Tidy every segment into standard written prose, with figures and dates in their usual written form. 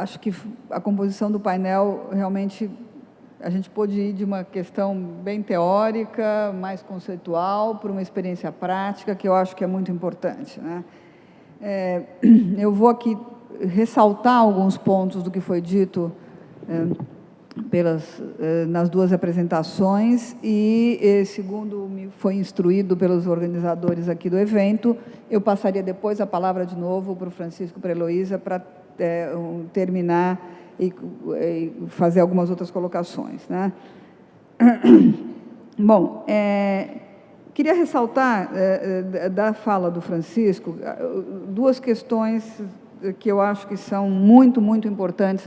acho que a composição do painel, realmente, a gente pôde ir de uma questão bem teórica, mais conceitual, para uma experiência prática, que eu acho que é muito importante, né? Eu vou aqui ressaltar alguns pontos do que foi dito nas duas apresentações e, segundo me foi instruído pelos organizadores aqui do evento, eu passaria depois a palavra de novo para o Francisco e para a Heloísa para terminar e fazer algumas outras colocações, né? Bom, queria ressaltar da fala do Francisco duas questões que eu acho que são muito, muito importantes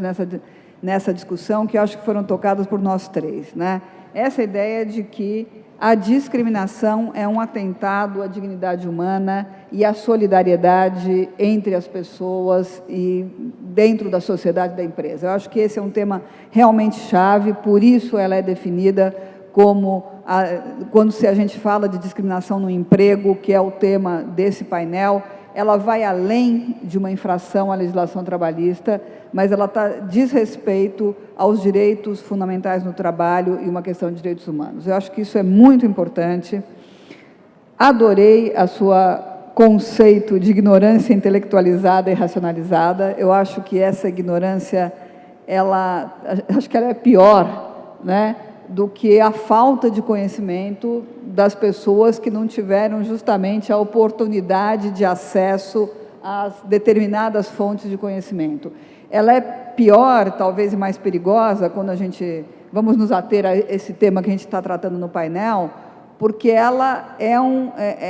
nessa discussão, que eu acho que foram tocadas por nós três, né? Essa ideia de que a discriminação é um atentado à dignidade humana e à solidariedade entre as pessoas e dentro da sociedade da empresa. Eu acho que esse é um tema realmente chave, por isso ela é definida como, quando a gente fala de discriminação no emprego, que é o tema desse painel, ela vai além de uma infração à legislação trabalhista, mas ela diz respeito aos direitos fundamentais no trabalho e uma questão de direitos humanos. Eu acho que isso é muito importante. Adorei a sua conceito de ignorância intelectualizada e racionalizada. Eu acho que essa ignorância, acho que ela é pior, né, do que a falta de conhecimento das pessoas que não tiveram justamente a oportunidade de acesso às determinadas fontes de conhecimento. Ela é pior, talvez, e mais perigosa, quando vamos nos ater a esse tema que a gente está tratando no painel, porque ela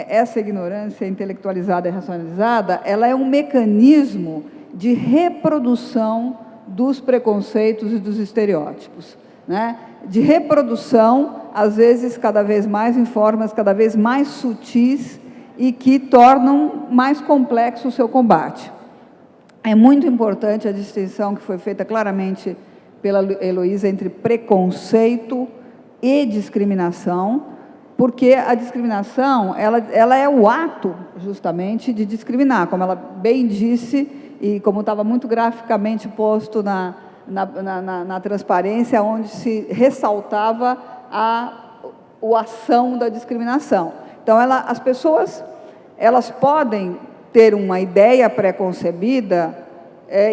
essa ignorância intelectualizada e racionalizada, ela é um mecanismo de reprodução dos preconceitos e dos estereótipos, né? De reprodução, às vezes, cada vez mais em formas cada vez mais sutis e que tornam mais complexo o seu combate. É muito importante a distinção que foi feita claramente pela Heloísa entre preconceito e discriminação, porque a discriminação, ela é o ato, justamente, de discriminar, como ela bem disse, e como estava muito graficamente posto na transparência, onde se ressaltava a ação da discriminação. Então, as pessoas, elas podem ter uma ideia pré-concebida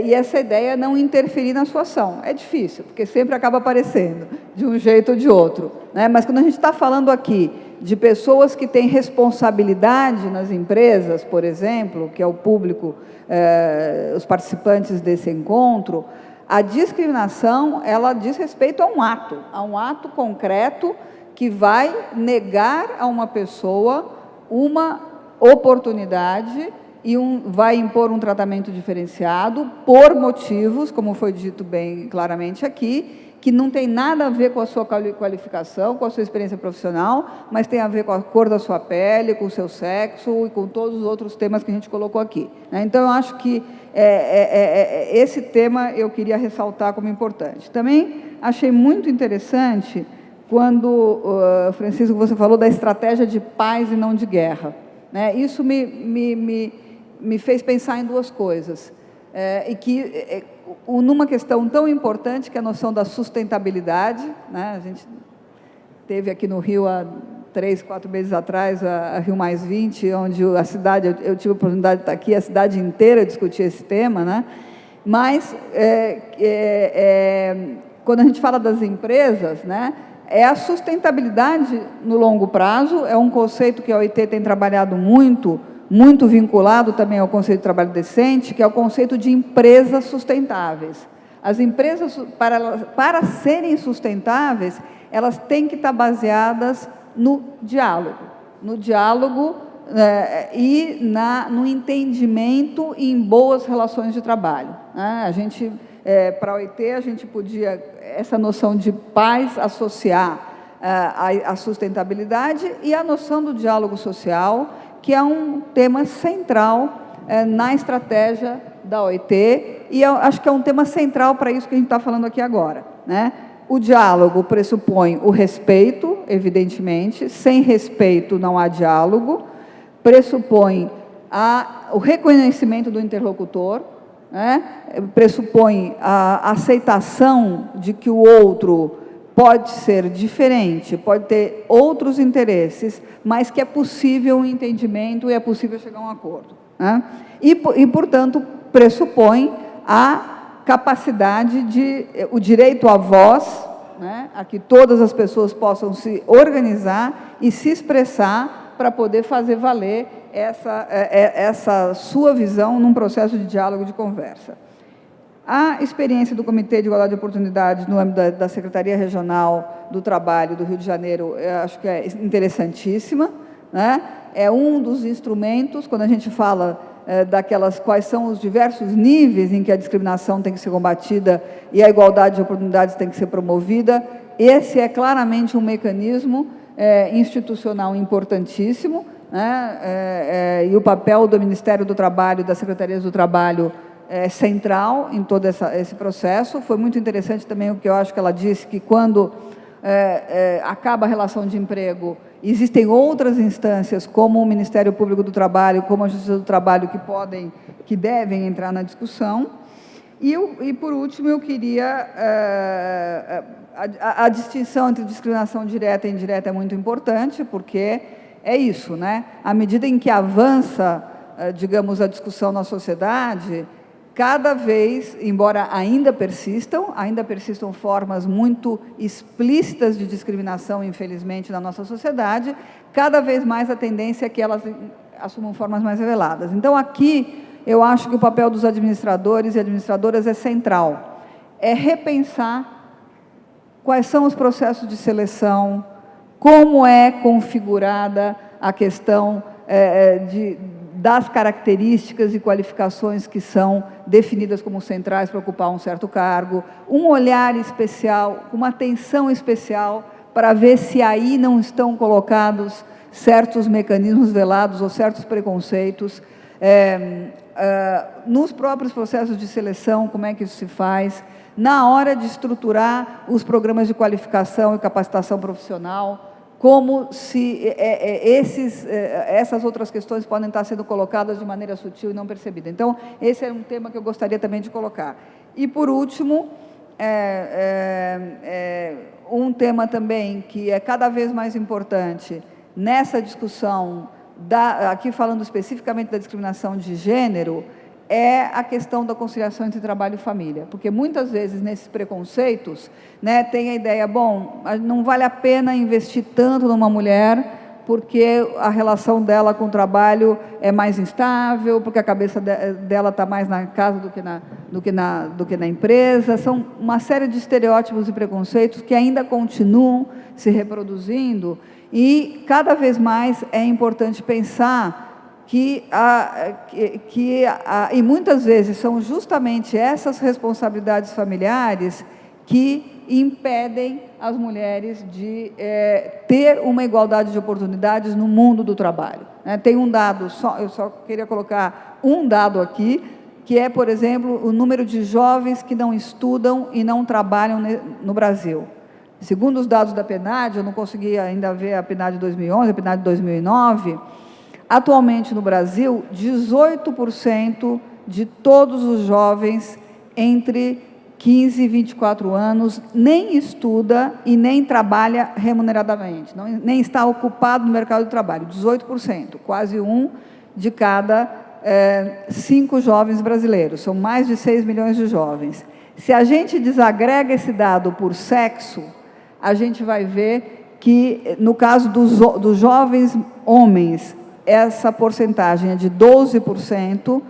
e essa ideia não interferir na sua ação. É difícil, porque sempre acaba aparecendo, de um jeito ou de outro, né? Mas quando a gente está falando aqui de pessoas que têm responsabilidade nas empresas, por exemplo, que é o público, os participantes desse encontro, a discriminação, ela diz respeito a um ato concreto que vai negar a uma pessoa uma oportunidade e vai impor um tratamento diferenciado por motivos, como foi dito bem claramente aqui, que não tem nada a ver com a sua qualificação, com a sua experiência profissional, mas tem a ver com a cor da sua pele, com o seu sexo e com todos os outros temas que a gente colocou aqui, né? Então, eu acho que esse tema eu queria ressaltar como importante. Também achei muito interessante quando, Francisco, você falou da estratégia de paz e não de guerra, né? Isso me fez pensar em duas coisas, e que, numa questão tão importante, que é a noção da sustentabilidade, né? A gente teve aqui no Rio, há 3, 4 meses atrás, a Rio Mais 20, onde a cidade, eu tive a oportunidade de estar aqui, a cidade inteira discutir esse tema, né? Mas, quando a gente fala das empresas, né, a sustentabilidade no longo prazo, é um conceito que a OIT tem trabalhado muito vinculado também ao conceito de trabalho decente, que é o conceito de empresas sustentáveis. As empresas, para serem sustentáveis, elas têm que estar baseadas no diálogo e no entendimento e em boas relações de trabalho, né? Para a OIT, a gente podia, essa noção de paz, associar a sustentabilidade e a noção do diálogo social, que é um tema central na estratégia da OIT, e eu acho que é um tema central para isso que a gente está falando aqui agora, né? O diálogo pressupõe o respeito, evidentemente, sem respeito não há diálogo, pressupõe o reconhecimento do interlocutor, né, pressupõe a aceitação de que o outro pode ser diferente, pode ter outros interesses, mas que é possível um entendimento e é possível chegar a um acordo, né? E, portanto, pressupõe a capacidade o direito à voz, né, a que todas as pessoas possam se organizar e se expressar para poder fazer valer essa sua visão num processo de diálogo, de conversa. A experiência do Comitê de Igualdade de Oportunidades no âmbito da Secretaria Regional do Trabalho do Rio de Janeiro, eu acho que é interessantíssima, né? É um dos instrumentos, quando a gente fala quais são os diversos níveis em que a discriminação tem que ser combatida e a igualdade de oportunidades tem que ser promovida, esse é claramente um mecanismo institucional importantíssimo, né? E o papel do Ministério do Trabalho, das Secretarias do Trabalho, é central em todo esse processo. Foi muito interessante também o que eu acho que ela disse, que quando acaba a relação de emprego, existem outras instâncias, como o Ministério Público do Trabalho, como a Justiça do Trabalho, que devem entrar na discussão. E por último, eu queria... A distinção entre discriminação direta e indireta é muito importante, porque é isso, né? À medida em que avança, digamos, a discussão na sociedade, cada vez, embora ainda persistam formas muito explícitas de discriminação, infelizmente, na nossa sociedade, cada vez mais a tendência é que elas assumam formas mais reveladas. Então, aqui, eu acho que o papel dos administradores e administradoras é central. É repensar quais são os processos de seleção, como é configurada a questão das características e qualificações que são definidas como centrais para ocupar um certo cargo, um olhar especial, uma atenção especial para ver se aí não estão colocados certos mecanismos velados ou certos preconceitos. Nos próprios processos de seleção, como é que isso se faz? Na hora de estruturar os programas de qualificação e capacitação profissional, como se essas outras questões podem estar sendo colocadas de maneira sutil e não percebida. Então, esse é um tema que eu gostaria também de colocar. E, por último, um tema também que é cada vez mais importante nessa discussão, aqui falando especificamente da discriminação de gênero, é a questão da conciliação entre trabalho e família, porque muitas vezes nesses preconceitos, né, tem a ideia, bom, não vale a pena investir tanto numa mulher, porque a relação dela com o trabalho é mais instável, porque a cabeça dela está mais na casa do que na empresa. São uma série de estereótipos e preconceitos que ainda continuam se reproduzindo, e cada vez mais é importante pensar e muitas vezes são justamente essas responsabilidades familiares que impedem as mulheres de ter uma igualdade de oportunidades no mundo do trabalho. Tem um dado, eu só queria colocar um dado aqui, que é, por exemplo, o número de jovens que não estudam e não trabalham no Brasil. Segundo os dados da PNAD, eu não consegui ainda ver a PNAD de 2011, a PNAD de 2009, atualmente no Brasil, 18% de todos os jovens entre 15 e 24 anos nem estuda e nem trabalha remuneradamente, nem está ocupado no mercado de trabalho, 18%, quase 1 de cada 5 jovens brasileiros, são mais de 6 milhões de jovens. Se a gente desagrega esse dado por sexo, a gente vai ver que, no caso dos jovens homens, essa porcentagem é de 12%,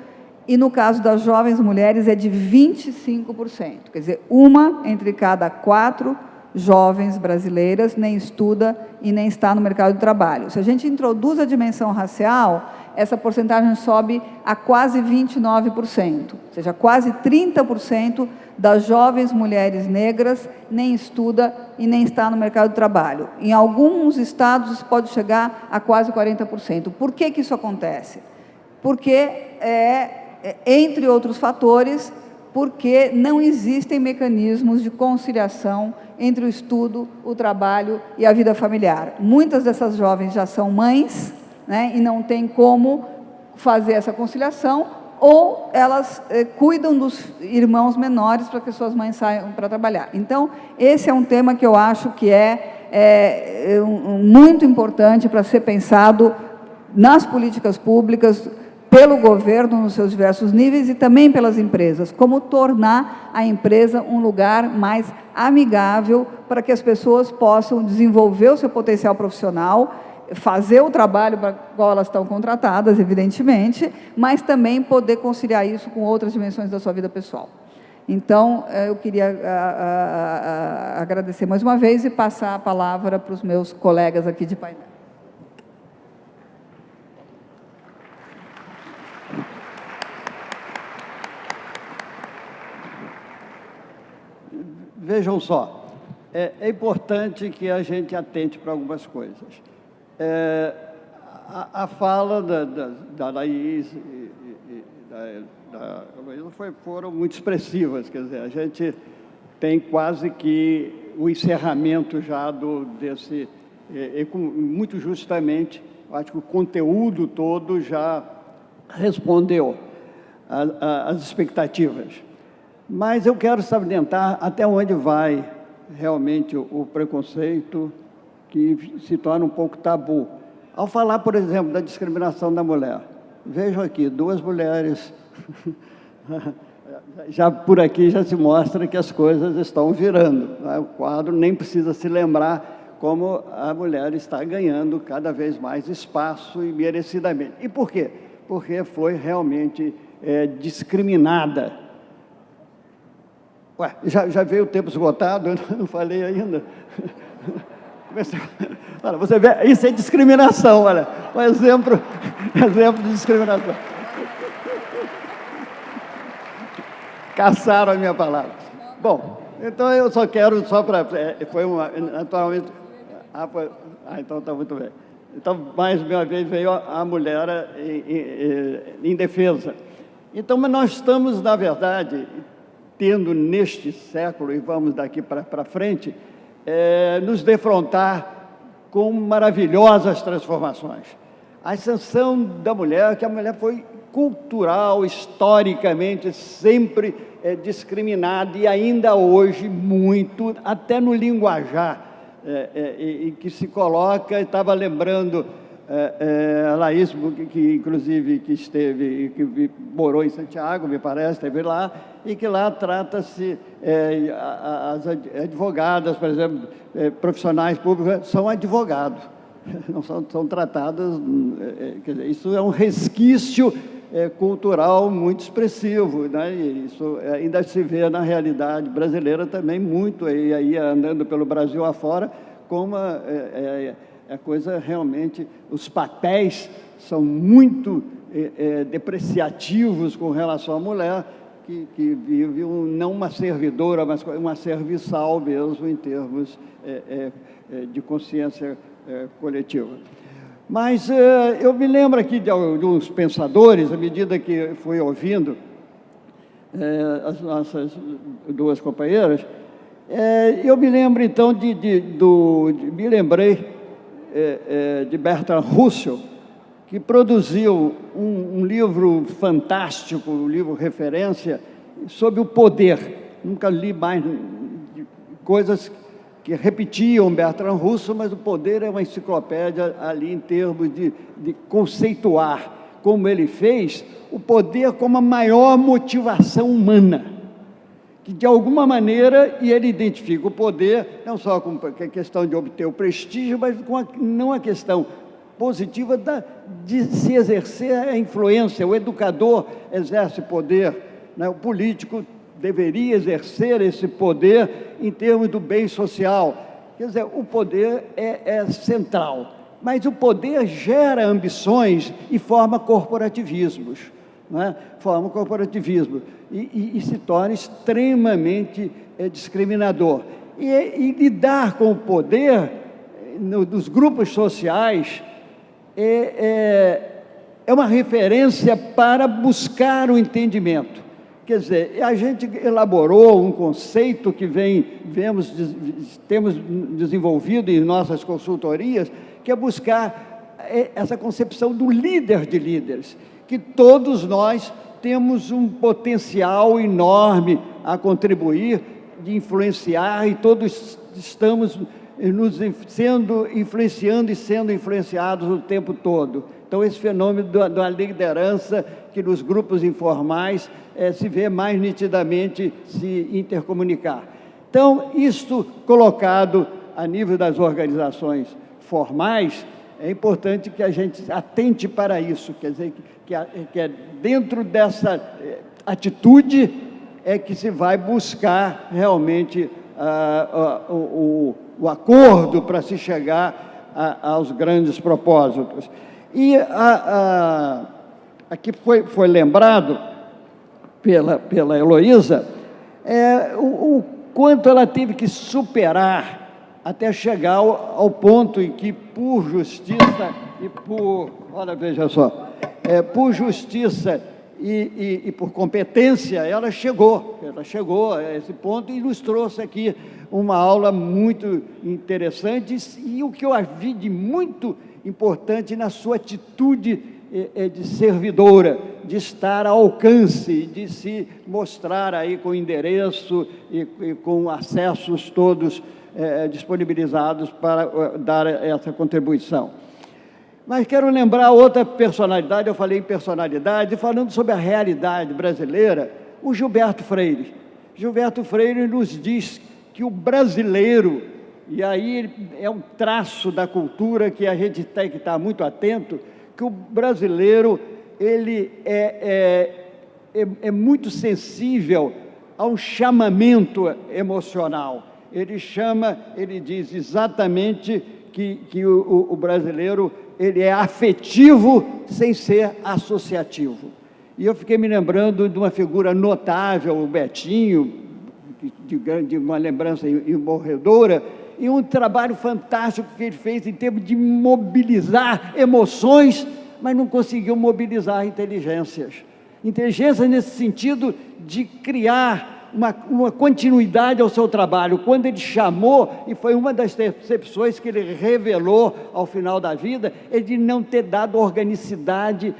e no caso das jovens mulheres é de 25%. Quer dizer, 1 entre cada 4 jovens brasileiras nem estuda e nem está no mercado de trabalho. Se a gente introduz a dimensão racial, essa porcentagem sobe a quase 29%, ou seja, quase 30% das jovens mulheres negras nem estuda e nem está no mercado de trabalho. Em alguns estados isso pode chegar a quase 40%. Por que isso acontece? Porque, entre outros fatores, porque não existem mecanismos de conciliação entre o estudo, o trabalho e a vida familiar. Muitas dessas jovens já são mães, né, e não tem como fazer essa conciliação, ou elas cuidam dos irmãos menores para que suas mães saiam para trabalhar. Então, esse é um tema que eu acho que é muito importante para ser pensado nas políticas públicas, pelo governo nos seus diversos níveis e também pelas empresas, como tornar a empresa um lugar mais amigável para que as pessoas possam desenvolver o seu potencial profissional, fazer o trabalho para o qual elas estão contratadas, evidentemente, mas também poder conciliar isso com outras dimensões da sua vida pessoal. Então, eu queria agradecer mais uma vez e passar a palavra para os meus colegas aqui de painel. Vejam só, é importante que a gente atente para algumas coisas. A fala da Laís e da Heloísa foram muito expressivas, quer dizer, a gente tem quase que o encerramento já desse, muito justamente, acho que o conteúdo todo já respondeu às expectativas. Mas eu quero salientar até onde vai realmente o preconceito, que se torna um pouco tabu. Ao falar, por exemplo, da discriminação da mulher, vejam aqui, 2 mulheres, já por aqui já se mostra que as coisas estão virando. Né? O quadro nem precisa se lembrar como a mulher está ganhando cada vez mais espaço e merecidamente. E por quê? Porque foi realmente discriminada. Ué, já veio o tempo esgotado? Eu não falei ainda. Olha, você vê, isso é discriminação, olha, um exemplo de discriminação. Caçaram a minha palavra. Bom, então eu só quero, foi naturalmente, então está muito bem. Então, mais uma vez, veio a mulher em defesa. Então, mas nós estamos, na verdade, tendo neste século, e vamos daqui para frente, nos defrontar com maravilhosas transformações. A ascensão da mulher, que a mulher foi cultural, historicamente, sempre discriminada, e ainda hoje muito, até no linguajar, em que se coloca, estava lembrando a Laís, que inclusive que morou em Santiago, me parece, esteve lá, e que lá trata-se, as advogadas, por exemplo, profissionais públicos, são advogados, não são tratadas, quer dizer, isso é um resquício cultural muito expressivo, né? E isso ainda se vê na realidade brasileira também muito, e aí andando pelo Brasil afora, como a coisa realmente, os papéis são muito depreciativos com relação à mulher, que vive não uma servidora, mas uma serviçal mesmo, em termos de consciência coletiva. Mas eu me lembro aqui de alguns pensadores, à medida que fui ouvindo as nossas 2 companheiras, eu me lembro então me lembrei de Bertrand Russell, que produziu um livro fantástico, um livro referência, sobre o poder. Nunca li mais coisas que repetiam Bertrand Russell, mas o poder é uma enciclopédia ali em termos de conceituar, como ele fez, o poder como a maior motivação humana. Que, de alguma maneira, e ele identifica o poder, não só com a questão de obter o prestígio, mas não a questão positiva de se exercer a influência. O educador exerce poder, né? O político deveria exercer esse poder em termos do bem social. Quer dizer, o poder é central, mas o poder gera ambições e forma corporativismos, né? Forma corporativismo e se torna extremamente discriminador. E lidar com o poder dos grupos sociais é uma referência para buscar o entendimento. Quer dizer, a gente elaborou um conceito que temos desenvolvido em nossas consultorias, que é buscar essa concepção do líder de líderes, que todos nós temos um potencial enorme a contribuir, de influenciar, e todos estamos influenciando e sendo influenciados o tempo todo. Então, esse fenômeno da liderança, que nos grupos informais se vê mais nitidamente se intercomunicar. Então, isto colocado a nível das organizações formais, é importante que a gente atente para isso, quer dizer, que é dentro dessa atitude é que se vai buscar realmente o acordo para se chegar aos grandes propósitos. E aqui foi lembrado pela Heloísa o quanto ela teve que superar até chegar ao ponto em que, por justiça e olha, veja só, por justiça e por competência, ela chegou a esse ponto e nos trouxe aqui uma aula muito interessante, e o que eu vi de muito importante na sua atitude de servidora, de estar ao alcance, de se mostrar aí com endereço e com acessos todos disponibilizados para dar essa contribuição. Mas quero lembrar outra personalidade, eu falei em personalidade, falando sobre a realidade brasileira, o Gilberto Freire. Gilberto Freire nos diz que o brasileiro, e aí é um traço da cultura que a gente tem que estar muito atento, que o brasileiro ele é muito sensível a um chamamento emocional. Ele diz exatamente que o brasileiro ele é afetivo sem ser associativo. E eu fiquei me lembrando de uma figura notável, o Betinho, de uma lembrança imorredora, e um trabalho fantástico que ele fez em termos de mobilizar emoções, mas não conseguiu mobilizar inteligências. Inteligência nesse sentido de criar uma continuidade ao seu trabalho. Quando ele chamou, e foi uma das percepções que ele revelou ao final da vida, é de não ter dado organicidade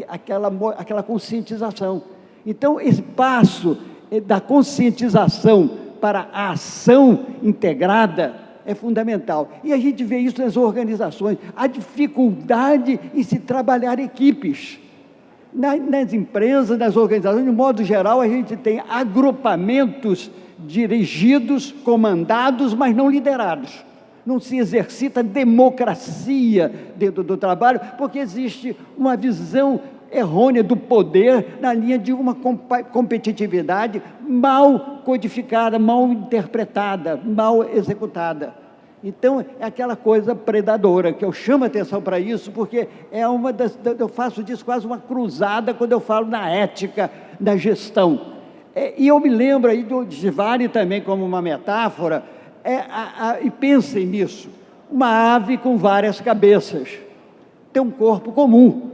àquela conscientização. Então, esse passo da conscientização para a ação integrada é fundamental. E a gente vê isso nas organizações, a dificuldade em se trabalhar equipes. Nas empresas, nas organizações, de modo geral, a gente tem agrupamentos dirigidos, comandados, mas não liderados. Não se exercita democracia dentro do trabalho, porque existe uma visão errônea do poder na linha de uma competitividade mal codificada, mal interpretada, mal executada. Então, é aquela coisa predadora, que eu chamo a atenção para isso, porque eu faço disso quase uma cruzada quando eu falo na ética da gestão. E eu me lembro aí de vale também como uma metáfora, e pensem nisso, uma ave com várias cabeças, tem um corpo comum,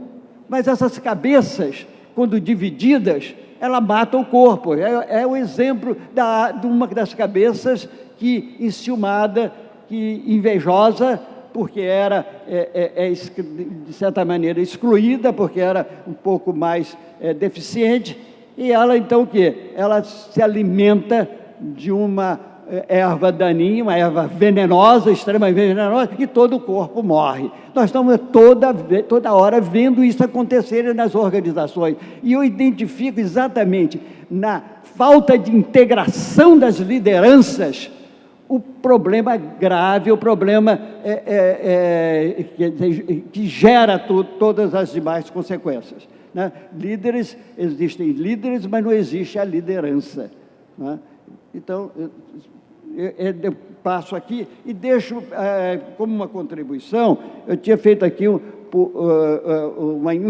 mas essas cabeças, quando divididas, ela mata o corpo. É o exemplo de uma das cabeças que, enciumada, que invejosa, porque era, de certa maneira, excluída, porque era um pouco mais deficiente, e ela, então, o quê? Ela se alimenta de uma erva daninha, uma erva venenosa, extremamente venenosa, e todo o corpo morre. Nós estamos toda hora vendo isso acontecer nas organizações, e eu identifico exatamente na falta de integração das lideranças o problema grave, o problema que gera todas as demais consequências, né? Existem líderes, mas não existe a liderança, né? Então, eu passo aqui e deixo como uma contribuição, eu tinha feito aqui um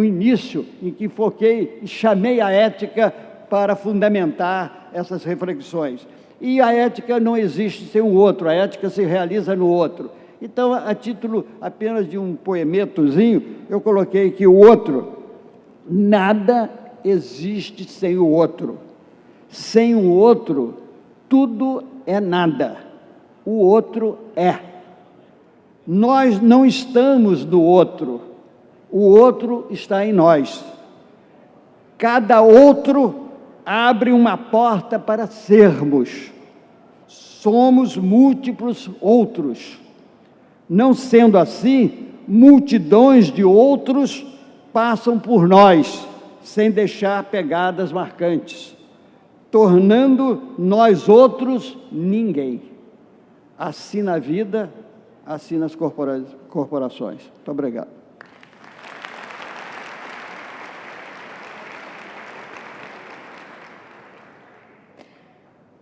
início em que foquei e chamei a ética para fundamentar essas reflexões. E a ética não existe sem o outro, a ética se realiza no outro. Então, a título apenas de um poemetozinho, eu coloquei que o outro, nada existe sem o outro. Sem o outro, tudo é nada. O outro é. Nós não estamos no outro, o outro está em nós. Cada outro abre uma porta para sermos. Somos múltiplos outros. Não sendo assim, multidões de outros passam por nós, sem deixar pegadas marcantes, tornando nós outros ninguém. Assim na vida, assim nas corporações. Muito obrigado.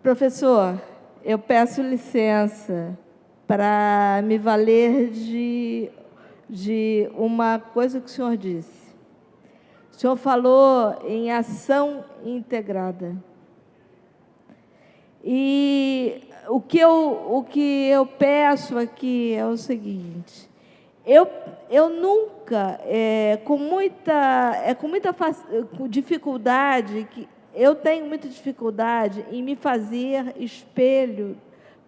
Professor, eu peço licença para me valer de uma coisa que o senhor disse. O senhor falou em ação integrada. E o que eu peço aqui é o seguinte: eu nunca, com muita dificuldade, eu tenho muita dificuldade em me fazer espelho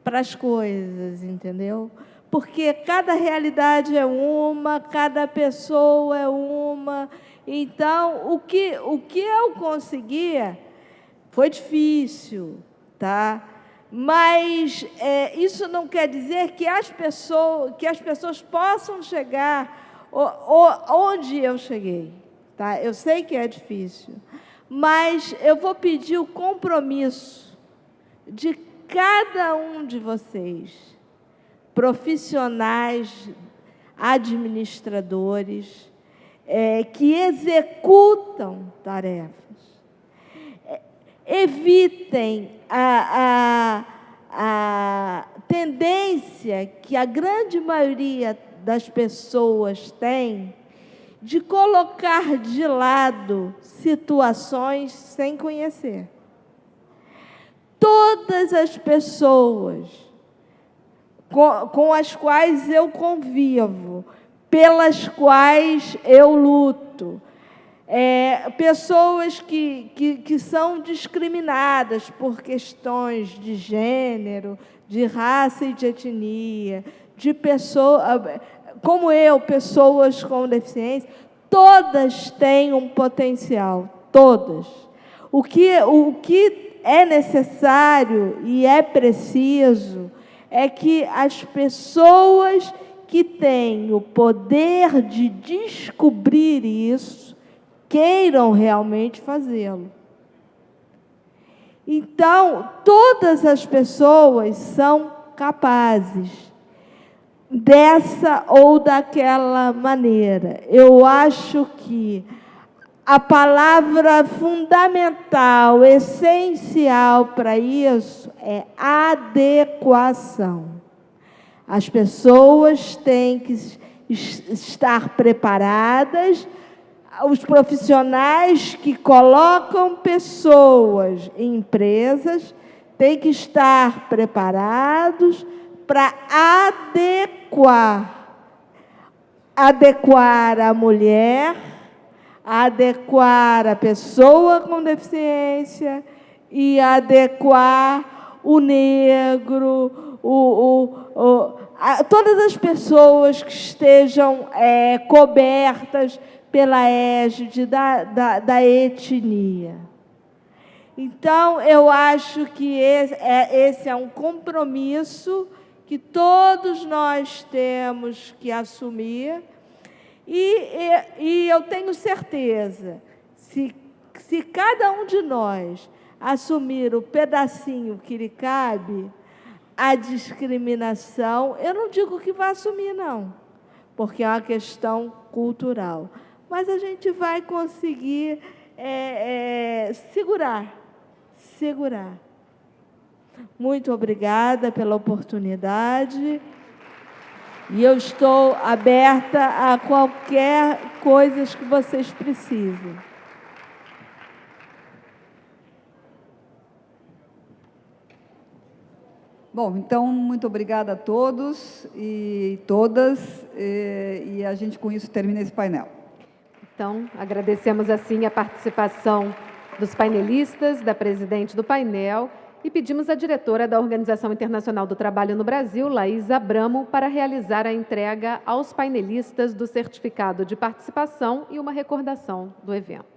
para as coisas, entendeu? Porque cada realidade é uma, cada pessoa é uma. Então, o que eu conseguia foi difícil, tá? Mas isso não quer dizer que as pessoas possam chegar onde eu cheguei, tá? Eu sei que é difícil, mas eu vou pedir o compromisso de cada um de vocês, profissionais, administradores, que executam tarefas. Evitem a tendência que a grande maioria das pessoas tem de colocar de lado situações sem conhecer. Todas as pessoas com as quais eu convivo, pelas quais eu luto, pessoas que são discriminadas por questões de gênero, de raça e de etnia, de pessoas, como eu, pessoas com deficiência, todas têm um potencial, todas. O que é necessário e é preciso é que as pessoas que têm o poder de descobrir isso queiram realmente fazê-lo. Então, todas as pessoas são capazes dessa ou daquela maneira. Eu acho que a palavra fundamental, essencial para isso é adequação. As pessoas têm que estar preparadas, os profissionais que colocam pessoas em empresas têm que estar preparados para adequar a mulher, adequar a pessoa com deficiência e adequar o negro, todas as pessoas que estejam cobertas pela égide da etnia. Então, eu acho que esse é um compromisso que todos nós temos que assumir, e eu tenho certeza, se cada um de nós assumir o pedacinho que lhe cabe, a discriminação, eu não digo que vai assumir, não, porque é uma questão cultural, mas a gente vai conseguir segurar. Muito obrigada pela oportunidade, e eu estou aberta a qualquer coisa que vocês precisem. Bom, então, muito obrigada a todos e todas, e a gente com isso termina esse painel. Então, agradecemos assim a participação dos painelistas, da presidente do painel e pedimos à diretora da Organização Internacional do Trabalho no Brasil, Laís Abramo, para realizar a entrega aos painelistas do certificado de participação e uma recordação do evento.